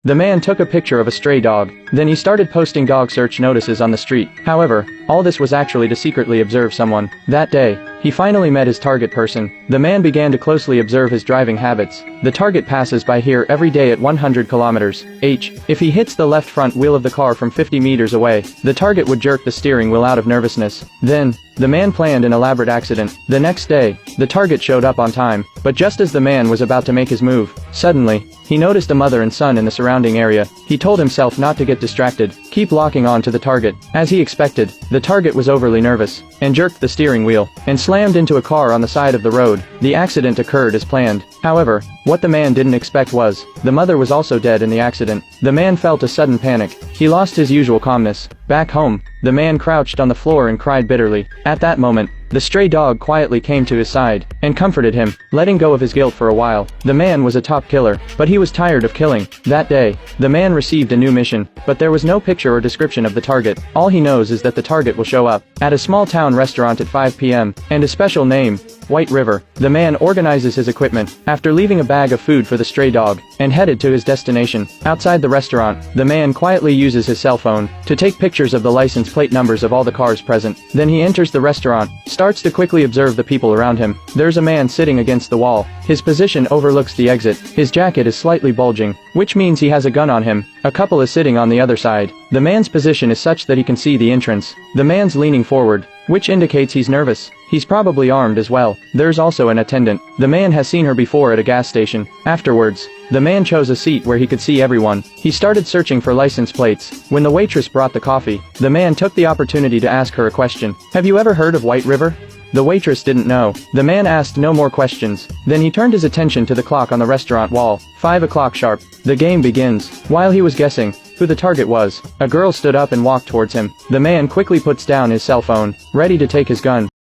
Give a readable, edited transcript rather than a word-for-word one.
The man took a picture of a stray dog, then he started posting dog search notices on the street. However, all this was actually to secretly observe someone. That day, he finally met his target person. The man began to closely observe his driving habits. The target passes by here every day at 100 kilometers h. If he hits the left front wheel of the car from 50 meters away, the target would jerk the steering wheel out of nervousness. Then, the man planned an elaborate accident. The next day, the target showed up on time, but just as the man was about to make his move, suddenly, he noticed a mother and son in the surrounding area. He told himself not to get distracted, keep locking on to the target. As he expected, the target was overly nervous, and jerked the steering wheel, and slammed into a car on the side of the road. The accident occurred as planned. However, what the man didn't expect was, the mother was also dead in the accident. The man felt a sudden panic. He lost his usual calmness. Back home, the man crouched on the floor and cried bitterly. At that moment, the stray dog quietly came to his side, and comforted him, letting go of his guilt for a while. The man was a top killer, but he was tired of killing. That day, the man received a new mission, but there was no picture or description of the target. All he knows is that the target will show up at a small town restaurant at 5 p.m., and a special name, White River. The man organizes his equipment, after leaving a bag of food for the stray dog, and headed to his destination. Outside the restaurant, the man quietly uses his cell phone to take pictures of the license plate numbers of all the cars present. Then he enters the restaurant, starts to quickly observe the people around him. There's a man sitting against the wall. His position overlooks the exit. His jacket is slightly bulging, which means he has a gun on him. A couple is sitting on the other side. The man's position is such that he can see the entrance. The man's leaning forward, which indicates he's nervous. He's probably armed as well. There's also an attendant. The man has seen her before at a gas station. Afterwards, the man chose a seat where he could see everyone. He started searching for license plates. When the waitress brought the coffee, the man took the opportunity to ask her a question. Have you ever heard of White River? The waitress didn't know. The man asked no more questions. Then he turned his attention to the clock on the restaurant wall. 5 o'clock sharp. The game begins. While he was guessing who the target was, a girl stood up and walked towards him. The man quickly puts down his cell phone, ready to take his gun.